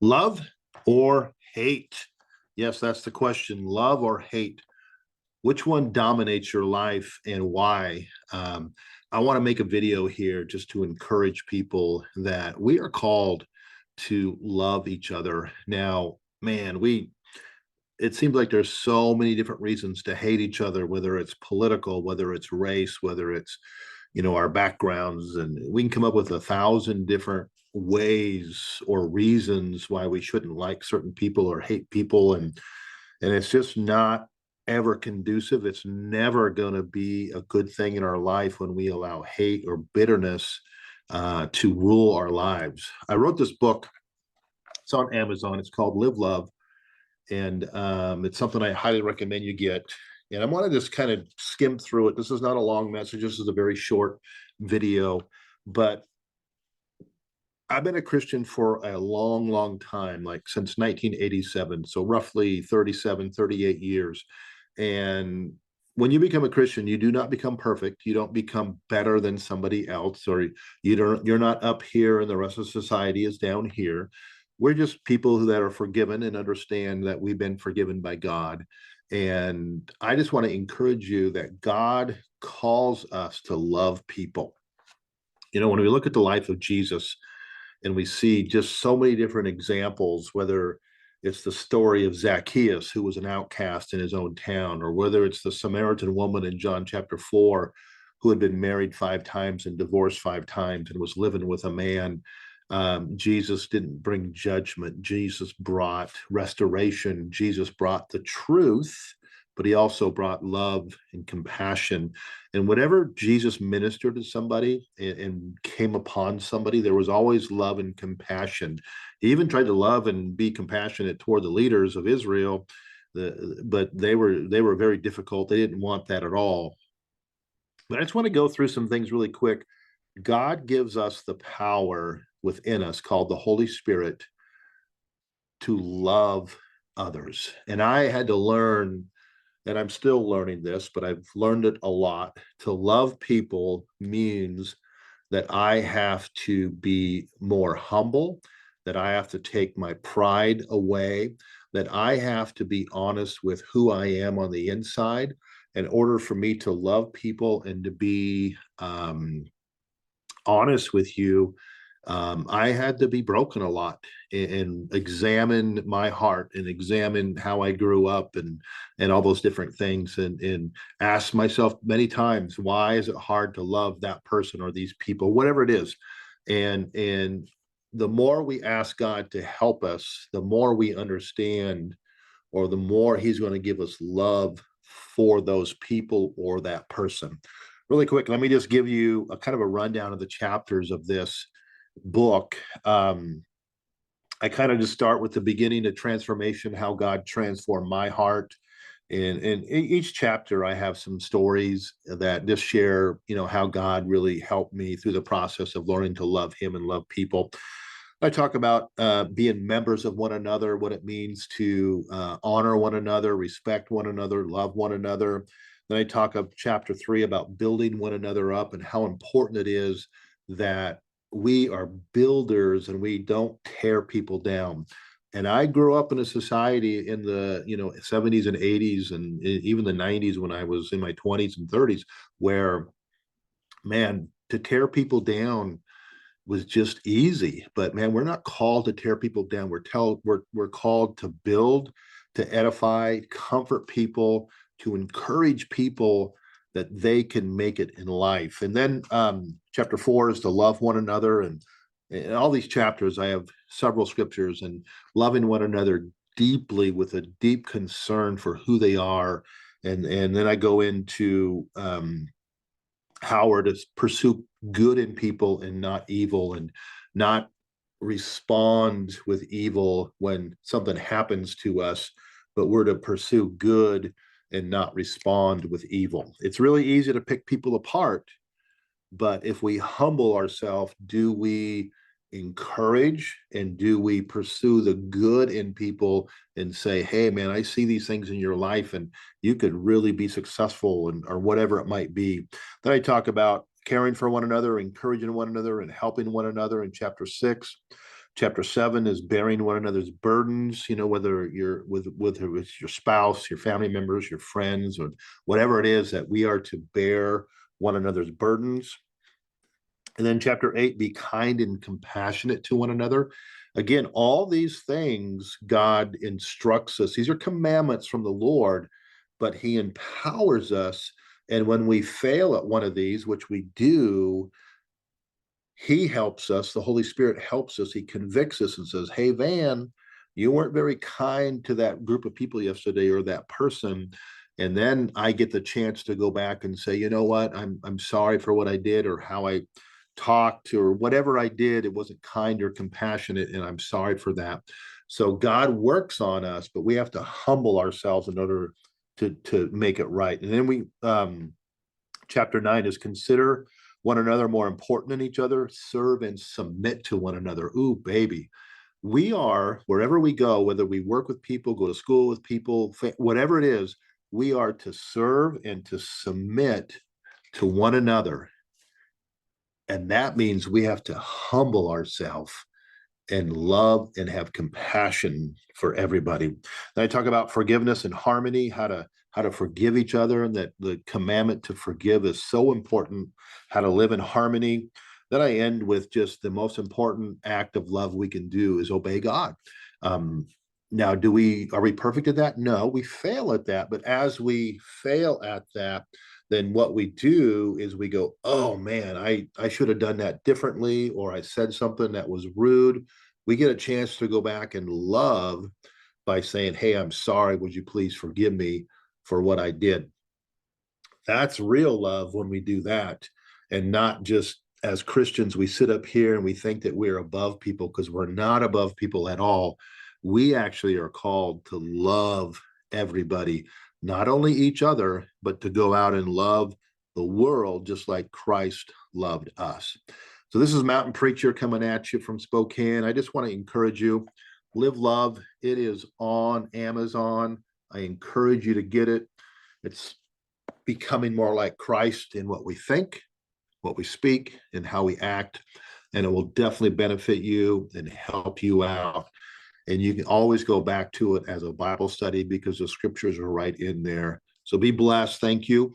Love or hate? Yes, that's the question. Love or hate? Which one dominates your life and why? I want to make a video here just to encourage people that we are called to love each other. Now, man, it seems like there's so many different reasons to hate each other, whether it's political, whether it's race, whether it's our backgrounds, and we can come up with 1,000 different ways or reasons why we shouldn't like certain people or hate people, and it's just not ever conducive. It's never going to be a good thing in our life when we allow hate or bitterness to rule our lives. I wrote this book. It's on Amazon. It's called Live Love, and it's something I highly recommend you get. And I want to just kind of skim through it. This is not a long message. This is a very short video, but I've been a Christian for a long, long time, like since 1987. So roughly 37, 38 years. And when you become a Christian, you do not become perfect. You don't become better than somebody else, or you're not up here and the rest of society is down here. We're just people that are forgiven and understand that we've been forgiven by God. And I just want to encourage you that God calls us to love people. When we look at the life of Jesus and we see just so many different examples, whether it's the story of Zacchaeus, who was an outcast in his own town, or whether it's the Samaritan woman in John chapter 4, who had been married 5 times and divorced 5 times and was living with a man. Jesus didn't bring judgment. Jesus brought restoration. Jesus brought the truth, but he also brought love and compassion. And whenever Jesus ministered to somebody and came upon somebody, there was always love and compassion. He even tried to love and be compassionate toward the leaders of Israel, but they were very difficult. They didn't want that at all. But I just want to go through some things really quick. God gives us the power within us called the Holy Spirit to love others. And I had to learn, and I'm still learning this, but I've learned it a lot. To love people means that I have to be more humble, that I have to take my pride away, that I have to be honest with who I am on the inside in order for me to love people and to be honest with you. I had to be broken a lot and examine my heart and examine how I grew up and all those different things, and ask myself many times, why is it hard to love that person or these people, whatever it is. And the more we ask God to help us, the more we understand, or the more he's going to give us love for those people or that person. Really quick, let me just give you a kind of a rundown of the chapters of this book. I kind of just start with the beginning of transformation, how God transformed my heart. And in each chapter, I have some stories that just share, how God really helped me through the process of learning to love him and love people. I talk about being members of one another, what it means to honor one another, respect one another, love one another. Then I talk of chapter 3 about building one another up and how important it is that we are builders and we don't tear people down. And I grew up in a society in the 70s and 80s and even the 90s, when I was in my 20s and 30s, where, man, to tear people down was just easy. But man, we're not called to tear people down. We're called to build, to edify, comfort people, to encourage people that they can make it in life. And then chapter 4 is to love one another. And in all these chapters, I have several scriptures, and loving one another deeply with a deep concern for who they are. And then I go into how we're to pursue good in people and not evil, and not respond with evil when something happens to us, but we're to pursue good and not respond with evil. It's really easy to pick people apart, but if we humble ourselves, do we encourage and do we pursue the good in people and say, hey man, I see these things in your life and you could really be successful, and or whatever it might be. Then I talk about caring for one another, encouraging one another, and helping one another in chapter 6. Chapter 7 is bearing one another's burdens, whether you're with your spouse, your family members, your friends, or whatever it is, that we are to bear one another's burdens. And then chapter 8, be kind and compassionate to one another. Again, all these things God instructs us. These are commandments from the Lord, but he empowers us. And when we fail at one of these, which we do, he helps us. The Holy Spirit helps us. He convicts us and says, hey, Van, you weren't very kind to that group of people yesterday, or that person. And then I get the chance to go back and say, you know what, I'm sorry for what I did, or how I talked, or whatever I did. It wasn't kind or compassionate, and I'm sorry for that. So God works on us, but we have to humble ourselves in order to make it right. And then chapter 9 is consider one another more important than each other, serve and submit to one another. Ooh, baby. We are, wherever we go, whether we work with people, go to school with people, whatever it is, we are to serve and to submit to one another. And that means we have to humble ourselves and love and have compassion for everybody. Then I talk about forgiveness and harmony, how to forgive each other, and that the commandment to forgive is so important, how to live in harmony. Then I end with just the most important act of love we can do is obey God. Now, are we perfect at that? No, we fail at that. But as we fail at that, then what we do is we go, oh man, I should have done that differently, or I said something that was rude. We get a chance to go back and love by saying, hey, I'm sorry. Would you please forgive me for what I did? That's real love when we do that, and not just as Christians, we sit up here and we think that we're above people, because we're not above people at all. We actually are called to love everybody, not only each other, but to go out and love the world just like Christ loved us. So this is Mountain Preacher coming at you from Spokane. I just want to encourage you, Live Love. It is on Amazon. I encourage you to get it. It's becoming more like Christ in what we think, what we speak, and how we act. And it will definitely benefit you and help you out. And you can always go back to it as a Bible study, because the scriptures are right in there. So be blessed. Thank you.